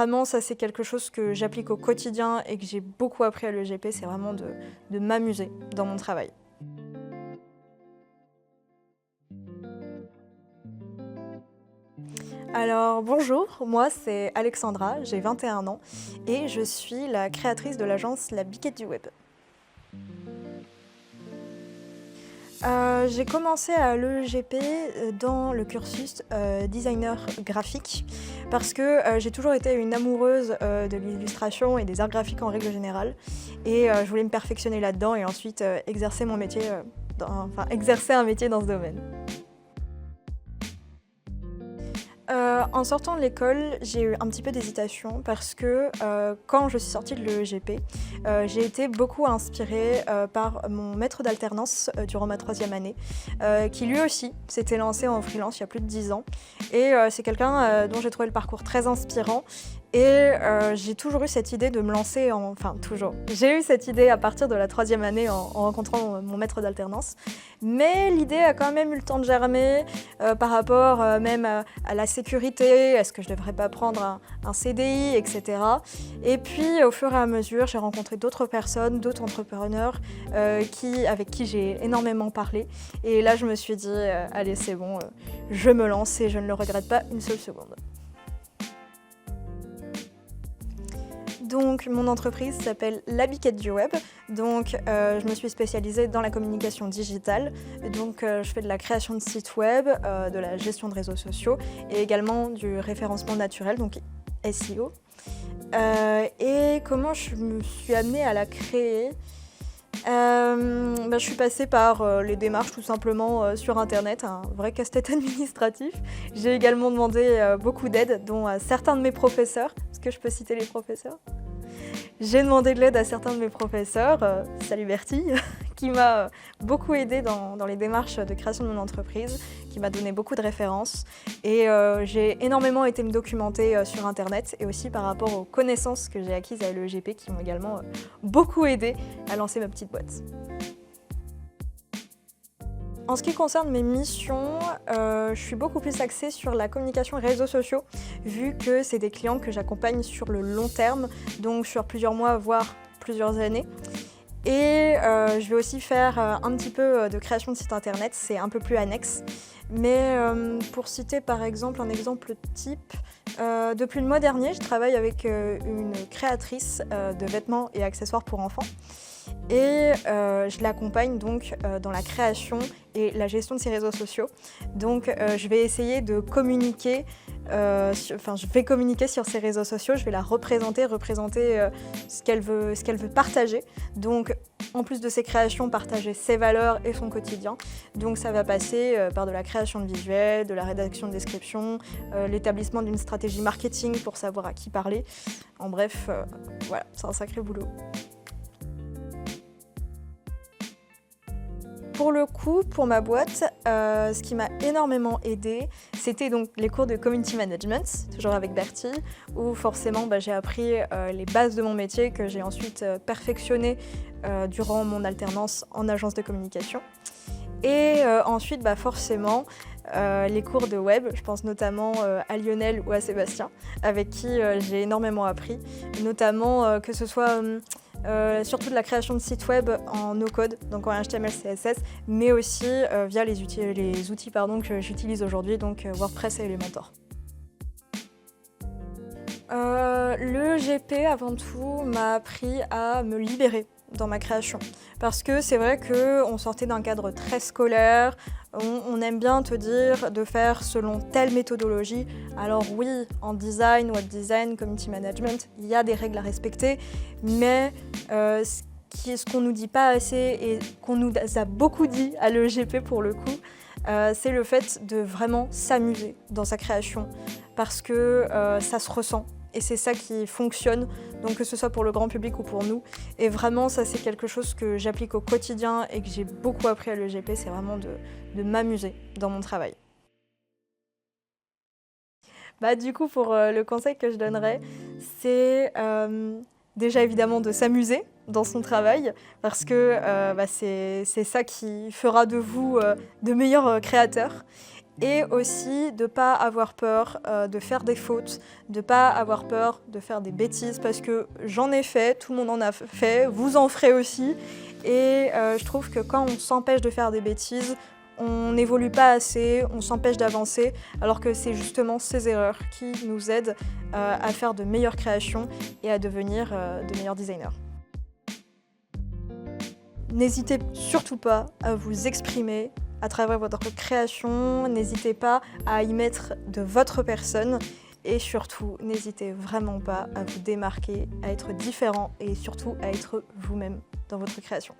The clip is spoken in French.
vraiment, ça c'est quelque chose que j'applique au quotidien et que j'ai beaucoup appris à l'EGP, c'est vraiment de m'amuser dans mon travail. Alors bonjour, moi c'est Alexandra, j'ai 21 ans et je suis la créatrice de l'agence La Biquette du Web. J'ai commencé à l'EGP dans le cursus designer graphique parce que j'ai toujours été une amoureuse de l'illustration et des arts graphiques en règle générale et je voulais me perfectionner là-dedans et ensuite exercer mon métier, exercer un métier dans ce domaine. En sortant de l'école, j'ai eu un petit peu d'hésitation parce que quand je suis sortie de l'EGP, j'ai été beaucoup inspirée par mon maître d'alternance durant ma 3e année, qui lui aussi s'était lancé en freelance il y a plus de 10 ans. Et c'est quelqu'un dont j'ai trouvé le parcours très inspirant. Et j'ai toujours eu cette idée de me lancer toujours. J'ai eu cette idée à partir de la 3e année en rencontrant mon maître d'alternance. Mais l'idée a quand même eu le temps de germer par rapport même à la sécurité, est-ce que je ne devrais pas prendre un CDI, etc. Et puis au fur et à mesure, j'ai rencontré d'autres personnes, d'autres entrepreneurs avec qui j'ai énormément parlé. Et là, je me suis dit, allez, c'est bon, je me lance et je ne le regrette pas une seule seconde. Donc, mon entreprise s'appelle La Biquette du Web. Donc, je me suis spécialisée dans la communication digitale. Donc, je fais de la création de sites web, de la gestion de réseaux sociaux et également du référencement naturel, donc SEO. Et comment je me suis amenée à la créer ? Je suis passée par les démarches tout simplement sur internet, un vrai casse-tête administratif. J'ai également demandé beaucoup d'aide, dont à certains de mes professeurs. Est-ce que je peux citer les professeurs ? J'ai demandé de l'aide à certains de mes professeurs, salut Bertie, qui m'a beaucoup aidée dans les démarches de création de mon entreprise, qui m'a donné beaucoup de références. Et j'ai énormément été me documenter sur internet et aussi par rapport aux connaissances que j'ai acquises à l'EGP qui m'ont également beaucoup aidée à lancer ma petite boîte. En ce qui concerne mes missions, je suis beaucoup plus axée sur la communication et réseaux sociaux, vu que c'est des clients que j'accompagne sur le long terme, donc sur plusieurs mois, voire plusieurs années. Et je vais aussi faire un petit peu de création de site internet, c'est un peu plus annexe. Mais pour citer par exemple un exemple type, depuis le mois dernier, je travaille avec une créatrice de vêtements et accessoires pour enfants. Et je l'accompagne donc dans la création et la gestion de ses réseaux sociaux. Donc je vais essayer de communiquer, je vais communiquer sur ses réseaux sociaux, je vais la représenter ce qu'elle veut partager. Donc en plus de ses créations, partager ses valeurs et son quotidien. Donc ça va passer par de la création de visuels, de la rédaction de descriptions, l'établissement d'une stratégie marketing pour savoir à qui parler. En bref, voilà, c'est un sacré boulot. Pour le coup, pour ma boîte, ce qui m'a énormément aidée, c'était donc les cours de community management, toujours avec Bertie, où forcément j'ai appris les bases de mon métier que j'ai ensuite perfectionné durant mon alternance en agence de communication. Et ensuite, forcément, les cours de web, je pense notamment à Lionel ou à Sébastien, avec qui j'ai énormément appris, notamment que ce soit surtout de la création de sites web en no-code, donc en HTML, CSS, mais aussi via les outils que j'utilise aujourd'hui, donc WordPress et Elementor. Le GP, avant tout, m'a appris à me libérer dans ma création. Parce que c'est vrai qu'on sortait d'un cadre très scolaire, on aime bien te dire de faire selon telle méthodologie. Alors oui, en design, web design, community management, il y a des règles à respecter, mais ce qu'on nous dit pas assez et qu'on nous a beaucoup dit à l'EGP pour le coup, c'est le fait de vraiment s'amuser dans sa création, parce que ça se ressent. Et c'est ça qui fonctionne, donc que ce soit pour le grand public ou pour nous. Et vraiment, ça c'est quelque chose que j'applique au quotidien et que j'ai beaucoup appris à l'EGP, c'est vraiment de m'amuser dans mon travail. Du coup, pour le conseil que je donnerais, c'est déjà évidemment de s'amuser dans son travail, parce que c'est ça qui fera de vous de meilleurs créateurs. Et aussi de ne pas avoir peur de faire des fautes, de ne pas avoir peur de faire des bêtises, parce que j'en ai fait, tout le monde en a fait, vous en ferez aussi. Et je trouve que quand on s'empêche de faire des bêtises, on n'évolue pas assez, on s'empêche d'avancer, alors que c'est justement ces erreurs qui nous aident à faire de meilleures créations et à devenir de meilleurs designers. N'hésitez surtout pas à vous exprimer à travers votre création, n'hésitez pas à y mettre de votre personne et surtout, n'hésitez vraiment pas à vous démarquer, à être différent et surtout à être vous-même dans votre création.